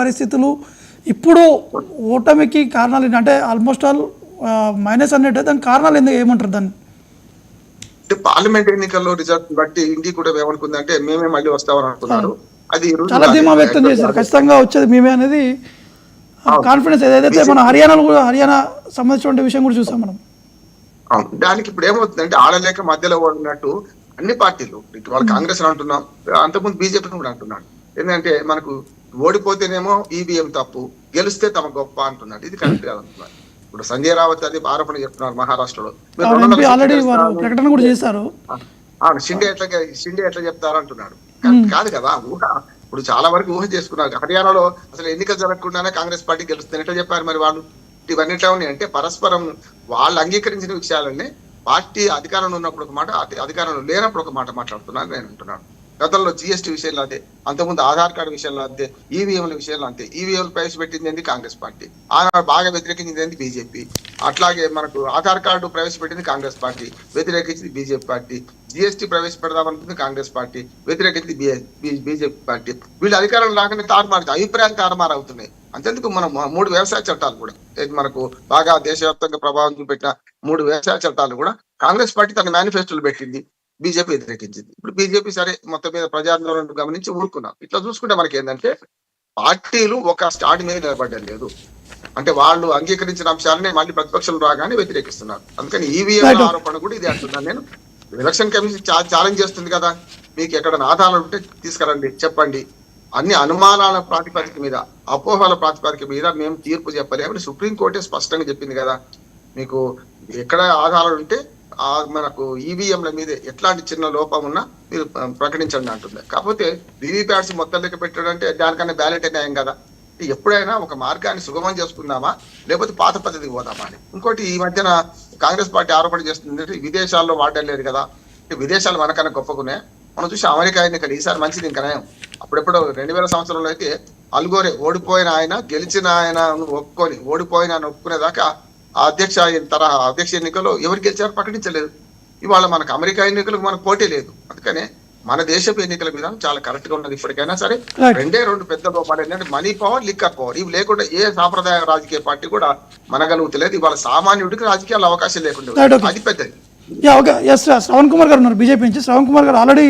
పరిస్థితులు ఇప్పుడు ఓటమికి కారణాలు ఏంటి? అంటే ఆల్మోస్ట్ ఆల్ మైనస్ అన్నట్టు దానికి కారణాలు ఎందుకు ఏమంటారు దాన్ని? పార్లమెంట్ ఎన్నికల్లో రిజల్ట్ బట్టి ఇంటికి కూడా ఏమనుకుందంటే మేమే మళ్ళీ వస్తామని అనుకున్నారు. అది చాలా ధీమా వ్యక్తం చేశారు, ఖచ్చితంగా వచ్చేది మేమే అనేది కాన్ఫిడెన్స్. ఏదైతే మన హర్యానా సంబంధించిన విషయం కూడా చూసాం మనం. దానికి ఇప్పుడు ఏమవుతుందంటే ఆడలేక మధ్యలో ఉన్నట్టు అన్ని పార్టీలు, వాళ్ళు కాంగ్రెస్ అంటున్నాం, అంతకుముందు బీజేపీ కూడా అంటున్నాడు. ఏంటంటే మనకు ఓడిపోతేనేమో ఈవీఎం తప్పు, గెలిస్తే తమ గొప్ప అంటున్నాడు. ఇది కరెక్ట్ కాదు అంటున్నారు. ఇప్పుడు సంజయ్ రావత్ అది ఆరోపణ చెప్తున్నారు మహారాష్ట్రలో. ప్రకటన కూడా చేశారు. షిండే ఎట్లా చెప్తారు అంటున్నాడు. కాదు కదా, ఊహ. ఇప్పుడు చాలా వరకు ఊహ చేసుకున్నారు. హర్యానాలో అసలు ఎన్నికలు జరగకుండానే కాంగ్రెస్ పార్టీ గెలుస్తుంది ఎట్లా చెప్పారు మరి వాళ్ళు? ఇవన్నీ ఎట్లా ఉన్నాయి అంటే పరస్పరం వాళ్ళు అంగీకరించిన విషయాలన్నీ పార్టీ అధికారంలో ఉన్నప్పుడు ఒక మాట, అధికారంలో లేనప్పుడు ఒక మాట మాట్లాడుతున్నాను నేను అంటున్నాను. గతంలో జిఎస్టీ విషయంలో అదే, అంతకుముందు ఆధార్ కార్డు విషయంలో అంతే, ఈవీఎంల విషయంలో అంతే. ఈవీఎంలు ప్రవేశపెట్టింది ఏంటి? కాంగ్రెస్ పార్టీ. ఆనాడు బాగా వ్యతిరేకించింది ఏంటి? బీజేపీ. అట్లాగే మనకు ఆధార్ కార్డు ప్రవేశపెట్టింది కాంగ్రెస్ పార్టీ, వ్యతిరేకించింది బీజేపీ పార్టీ. జిఎస్టీ ప్రవేశపెడదామనుకుంది కాంగ్రెస్ పార్టీ, వ్యతిరేకించింది బీజేపీ పార్టీ. వీళ్ళు అధికారం రాగానే తారుమారు, అభిప్రాయాలు తారుమారు అవుతున్నాయి. అంతేందుకు మనం 3 వ్యవసాయ చట్టాలు కూడా మనకు బాగా దేశవ్యాప్తంగా ప్రభావం చూపెట్టిన 3 వ్యవసాయ చట్టాలు కూడా కాంగ్రెస్ పార్టీ తన మేనిఫెస్టోలో పెట్టింది, బీజేపీ వ్యతిరేకించింది. ఇప్పుడు బీజేపీ సరే మొత్తం మీద ప్రజాందోళన గమనించి ఊరుకున్నాం. ఇట్లా చూసుకుంటే మనకి ఏంటంటే పార్టీలు ఒక స్టాండ్ మీద నిలబడ్డం లేదు. అంటే వాళ్ళు అంగీకరించిన అంశాలనే మళ్ళీ ప్రతిపక్షాలు రాగానే వ్యతిరేకిస్తున్నారు. అందుకని ఈవీఎం ఆరోపణ కూడా ఇది అంటున్నాను నేను. ఎలక్షన్ కమిషన్ ఛాలెంజ్ చేస్తుంది కదా, మీకు ఎక్కడ ఆధారాలు ఉంటే తీసుకురండి, చెప్పండి. అన్ని అనుమానాల ప్రాతిపదిక మీద, అపోహల ప్రాతిపదిక మీద మేము తీర్పు చెప్పలేమని సుప్రీంకోర్టే స్పష్టంగా చెప్పింది కదా. మీకు ఎక్కడ ఆధారాలు ఉంటే మనకు ఈవీఎంల మీద ఎట్లాంటి చిన్న లోపం ఉన్నా మీరు ప్రకటించండి అంటుంది. కాకపోతే వీవీప్యాట్స్ మొత్తం లెక్క పెట్టడం అంటే దానికన్నా బ్యాలెట్ న్యాయం కదా. ఎప్పుడైనా ఒక మార్గాన్ని సుగమం చేసుకుందామా, లేకపోతే పాత పద్ధతికి పోదామా అని. ఇంకోటి ఈ మధ్యన కాంగ్రెస్ పార్టీ ఆరోపణ చేస్తుంది విదేశాల్లో వాడడం లేదు కదా. విదేశాలు మనకన్నా గొప్పకునే. మనం చూసి అమెరికా ఎన్నికలు ఈసారి మంచిది ఇంకా నయం. అప్పుడెప్పుడు 2000 సంవత్సరంలో అయితే అల్గోరే ఓడిపోయిన ఆయన గెలిచిన ఆయన ఒప్పుకొని, ఓడిపోయిన ఆయన ఒప్పుకునేదాకా ఆ అధ్యక్ష ఎన్నికల్లో ఎవరు గెలిచారో ప్రకటించలేదు. ఇవాళ మనకు అమెరికా ఎన్నికలకు మనకు పోటీ లేదు. అందుకనే మన దేశపు ఎన్నికల విధానం చాలా కరెక్ట్ గా ఉన్నది. ఇప్పటికైనా సరే 2 పెద్ద లోపాలు ఏంటంటే మనీ పవర్, లిక్కర్ పవర్. ఇవి లేకుండా ఏ సాంప్రదాయ రాజకీయ పార్టీ కూడా మనగలుగుతలేదు. ఇవాళ సామాన్యుడికి రాజకీయాల అవకాశం లేకుండా అది పెద్దది. శ్రవణ్ కుమార్ గారు ఉన్నారు బీజేపీ నుంచి. శ్రవణ్ కుమార్ గారు ఆల్రెడీ